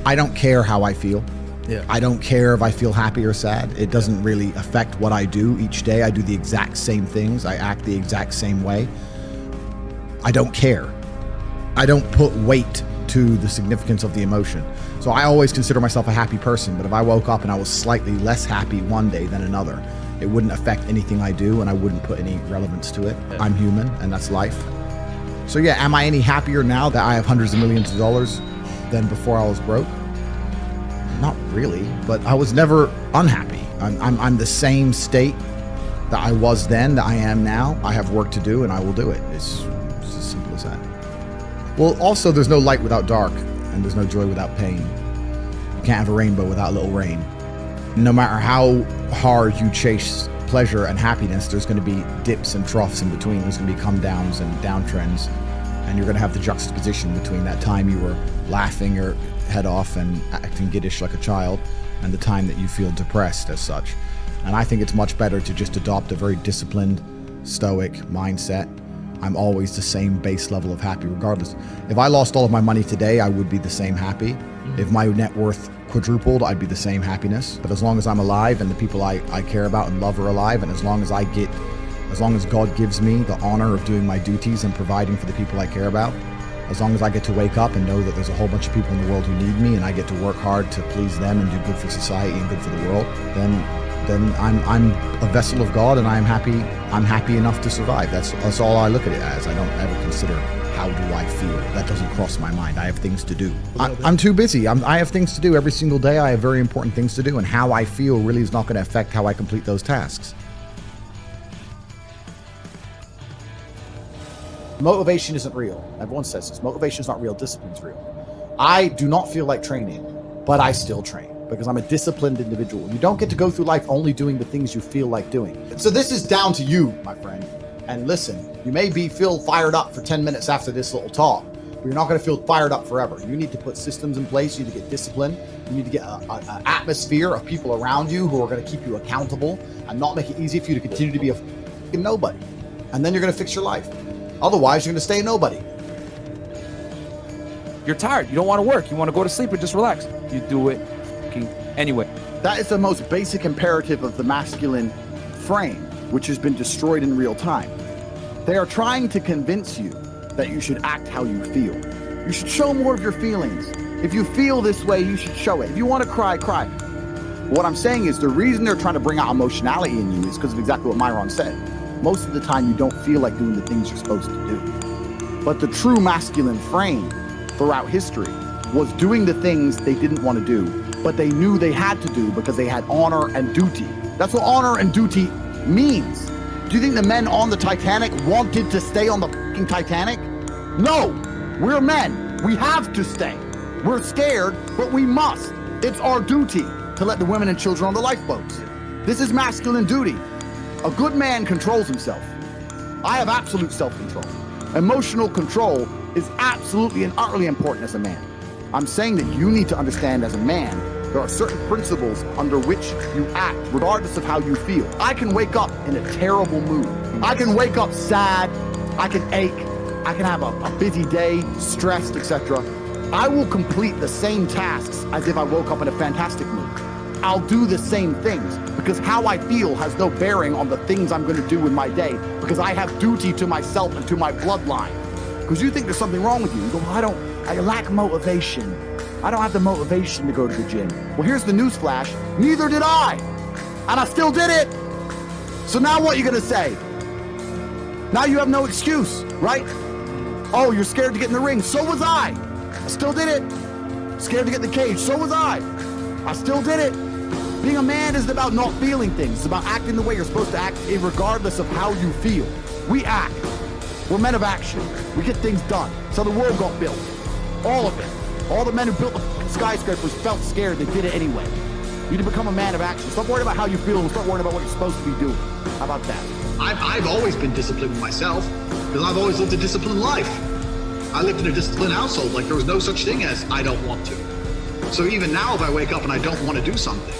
I don't care how I feel. Yeah. I don't care if I feel happy or sad. It doesn't really affect what I do each day. I do the exact same things. I act the exact same way. I don't care. I don't put weight to the significance of the emotion. So I always consider myself a happy person, but if I woke up and I was slightly less happy one day than another, it wouldn't affect anything I do and I wouldn't put any relevance to it. Yeah. I'm human and that's life. So yeah, am I any happier now that I have hundreds of millions of dollars than before I was broke? Not really, but I was never unhappy. I'm the same state that I was then that I am now. I have work to do and I will do it. It's as simple as that. Well, also there's no light without dark and there's no joy without pain. You can't have a rainbow without a little rain. No matter how hard you chase pleasure and happiness, there's going to be dips and troughs in between. There's going to be come downs and downtrends. And you're going to have the juxtaposition between that time you were laughing your head off and acting giddish like a child and the time that you feel depressed as such. And I think it's much better to just adopt a very disciplined, stoic mindset. I'm always the same base level of happy regardless. If I lost all of my money today, I would be the same happy. If my net worth quadrupled, I'd be the same happiness. But as long as I'm alive and the people I care about and love are alive, and as long as God gives me the honor of doing my duties and providing for the people I care about, as long as I get to wake up and know that there's a whole bunch of people in the world who need me and I get to work hard to please them and do good for society and good for the world, then I'm a vessel of God and I'm happy enough to survive. That's all I look at it as. I don't ever consider how do I feel. That doesn't cross my mind. I have things to do. I'm too busy. I have things to do every single day. I have very important things to do, and how I feel really is not going to affect how I complete those tasks. Motivation isn't real. Everyone says this. Motivation is not real. Discipline is real. I do not feel like training, but I still train because I'm a disciplined individual. You don't get to go through life only doing the things you feel like doing. So this is down to you, my friend. And listen, you may feel fired up for 10 minutes after this little talk, but you're not going to feel fired up forever. You need to put systems in place. You need to get discipline. You need to get an atmosphere of people around you who are going to keep you accountable and not make it easy for you to continue to be a f***ing nobody. And then you're going to fix your life. Otherwise, you're going to stay a nobody. You're tired. You don't want to work. You want to go to sleep and just relax. You do it anyway. That is the most basic imperative of the masculine frame, which has been destroyed in real time. They are trying to convince you that you should act how you feel. You should show more of your feelings. If you feel this way, you should show it. If you want to cry, cry. What I'm saying is the reason they're trying to bring out emotionality in you is because of exactly what Myron said. Most of the time, you don't feel like doing the things you're supposed to do. But the true masculine frame throughout history was doing the things they didn't want to do, but they knew they had to do because they had honor and duty. That's what honor and duty means. Do you think the men on the Titanic wanted to stay on the fucking Titanic? No, we're men. We have to stay. We're scared, but we must. It's our duty to let the women and children on the lifeboats. This is masculine duty. A good man controls himself. I have absolute self-control. Emotional control is absolutely and utterly important as a man. I'm saying that you need to understand as a man, there are certain principles under which you act, regardless of how you feel. I can wake up in a terrible mood. I can wake up sad. I can ache. I can have a busy day, stressed, etc. I will complete the same tasks as if I woke up in a fantastic mood. I'll do the same things because how I feel has no bearing on the things I'm going to do with my day because I have duty to myself and to my bloodline. Because you think there's something wrong with you. You go, well, I lack motivation. I don't have the motivation to go to the gym. Well, here's the news flash. Neither did I. And I still did it. So now what are you going to say? Now you have no excuse, right? Oh, you're scared to get in the ring. So was I. I still did it. Scared to get in the cage. So was I. I still did it. Being a man isn't about not feeling things. It's about acting the way you're supposed to act regardless of how you feel. We act. We're men of action. We get things done. So the world got built. All of it. All the men who built the skyscrapers felt scared. They did it anyway. You need to become a man of action. Stop worrying about how you feel and start worrying about what you're supposed to be doing. How about that? I've always been disciplined with myself because I've always lived a disciplined life. I lived in a disciplined household. Like there was no such thing as I don't want to. So even now, if I wake up and I don't want to do something,